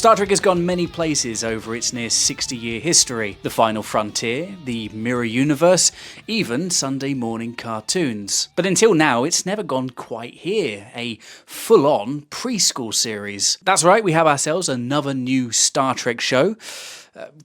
Star Trek has gone many places over its near 60-year history. The Final Frontier, the Mirror Universe, even Sunday morning cartoons. But until now, it's never gone quite here, a full-on preschool series. That's right, we have ourselves another new Star Trek show.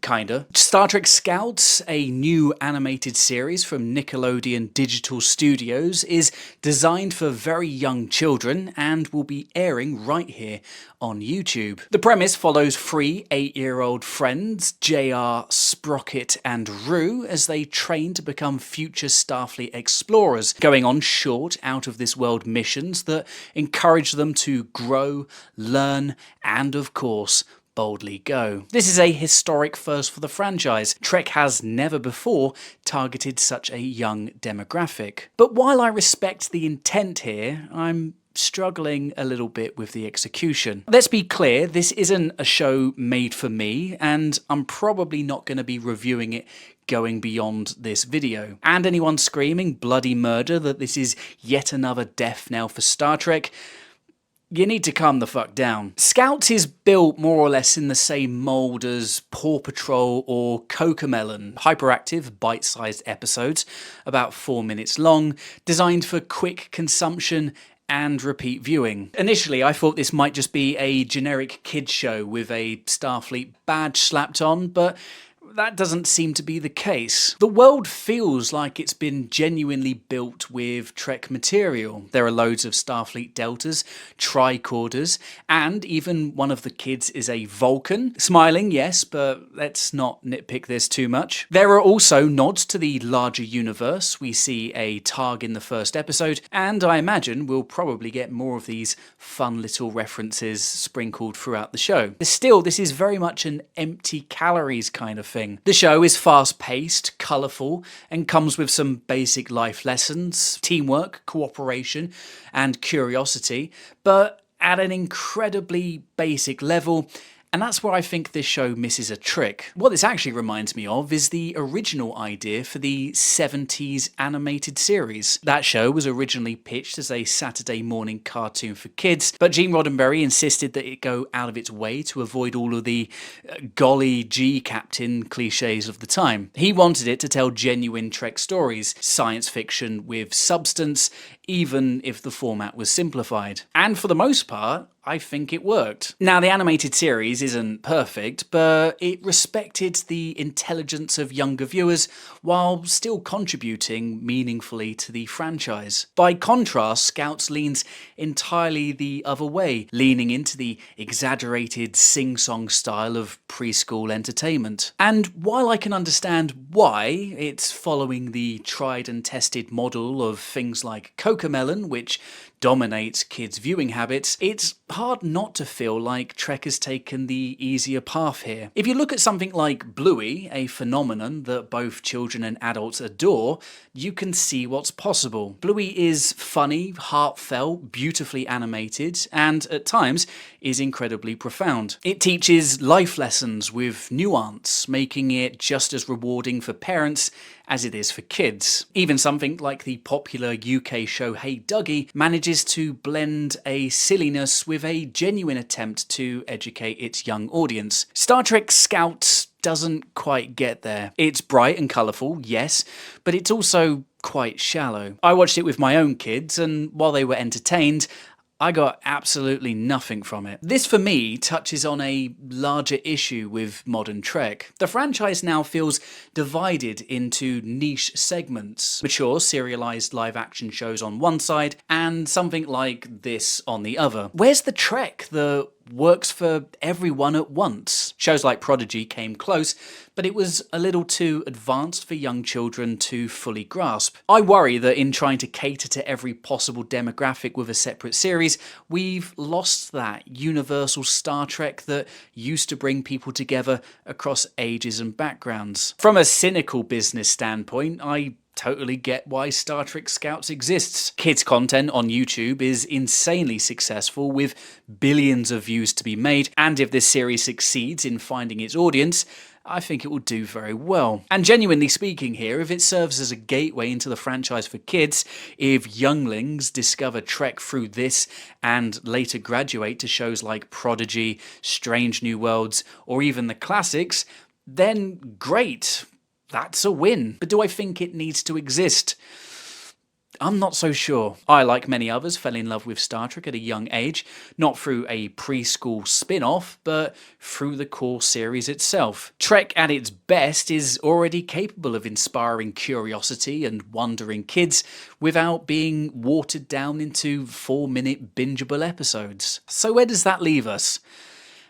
Kinda. Star Trek Scouts, a new animated series from Nickelodeon Digital Studios, is designed for very young children and will be airing right here on YouTube. The premise follows three 8-year-old friends, JR, Sprocket and Rue, as they train to become future Starfleet explorers, going on short, out-of-this-world missions that encourage them to grow, learn, and of course, boldly go. This is a historic first for the franchise. Trek has never before targeted such a young demographic. But while I respect the intent here, I'm struggling a little bit with the execution. Let's be clear, this isn't a show made for me, and I'm probably not going to be reviewing it going beyond this video. And anyone screaming bloody murder that this is yet another death knell for Star Trek, you need to calm the fuck down. Scouts is built more or less in the same mould as Paw Patrol or Cocomelon. Hyperactive, bite-sized episodes, about 4 minutes long, designed for quick consumption and repeat viewing. Initially, I thought this might just be a generic kids show with a Starfleet badge slapped on, but that doesn't seem to be the case. The world feels like it's been genuinely built with Trek material. There are loads of Starfleet deltas, tricorders, and even one of the kids is a Vulcan. Smiling, yes, but let's not nitpick this too much. There are also nods to the larger universe. We see a Targ in the first episode, and I imagine we'll probably get more of these fun little references sprinkled throughout the show. But still, this is very much an empty calories kind of thing. The show is fast-paced, colourful, and comes with some basic life lessons, teamwork, cooperation, and curiosity, but at an incredibly basic level. And that's where I think this show misses a trick. What this actually reminds me of is the original idea for the 70s animated series. That show was originally pitched as a Saturday morning cartoon for kids, but Gene Roddenberry insisted that it go out of its way to avoid all of the golly gee captain cliches of the time. He wanted it to tell genuine Trek stories, science fiction with substance, even if the format was simplified. And for the most part, I think it worked. Now, the animated series isn't perfect, but it respected the intelligence of younger viewers while still contributing meaningfully to the franchise. By contrast, Scouts leans entirely the other way, leaning into the exaggerated sing-song style of preschool entertainment. And while I can understand why, it's following the tried and tested model of things like Cocomelon, which dominates kids' viewing habits, it's hard not to feel like Trek has taken the easier path here. If you look at something like Bluey, a phenomenon that both children and adults adore, you can see what's possible. Bluey is funny, heartfelt, beautifully animated, and at times is incredibly profound. It teaches life lessons with nuance, making it just as rewarding for parents as it is for kids. Even something like the popular UK show Hey Duggee manages to blend a silliness with a genuine attempt to educate its young audience. Star Trek Scouts doesn't quite get there. It's bright and colourful, yes, but it's also quite shallow. I watched it with my own kids, and while they were entertained, I got absolutely nothing from it. This, for me, touches on a larger issue with modern Trek. The franchise now feels divided into niche segments. Mature, serialized live-action shows on one side, and something like this on the other. Where's the Trek that works for everyone at once? Shows like Prodigy came close, but it was a little too advanced for young children to fully grasp. I worry that in trying to cater to every possible demographic with a separate series, we've lost that universal Star Trek that used to bring people together across ages and backgrounds. From a cynical business standpoint, I totally get why Star Trek Scouts exists. Kids content on YouTube is insanely successful with billions of views to be made, and if this series succeeds in finding its audience, I think it will do very well. And genuinely speaking here, if it serves as a gateway into the franchise for kids, if younglings discover Trek through this and later graduate to shows like Prodigy, Strange New Worlds, or even the classics, then great. That's a win. But do I think it needs to exist? I'm not so sure. I, like many others, fell in love with Star Trek at a young age, not through a preschool spin-off, but through the core series itself. Trek at its best is already capable of inspiring curiosity and wonder in kids without being watered down into 4-minute bingeable episodes. So where does that leave us?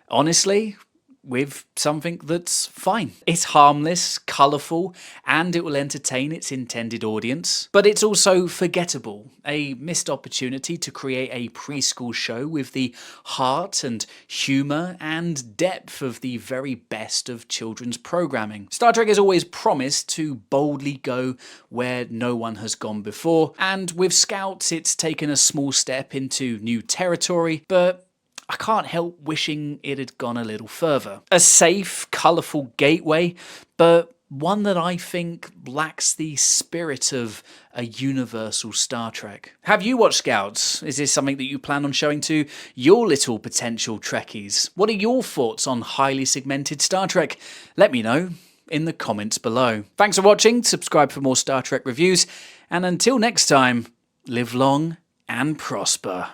Honestly, with something that's fine. It's harmless, colourful, and it will entertain its intended audience. But it's also forgettable, a missed opportunity to create a preschool show with the heart and humour and depth of the very best of children's programming. Star Trek has always promised to boldly go where no one has gone before, and with Scouts it's taken a small step into new territory, but I can't help wishing it had gone a little further. A safe, colourful gateway, but one that I think lacks the spirit of a universal Star Trek. Have you watched Scouts? Is this something that you plan on showing to your little potential Trekkies? What are your thoughts on highly segmented Star Trek? Let me know in the comments below. Thanks for watching, subscribe for more Star Trek reviews, and until next time, live long and prosper.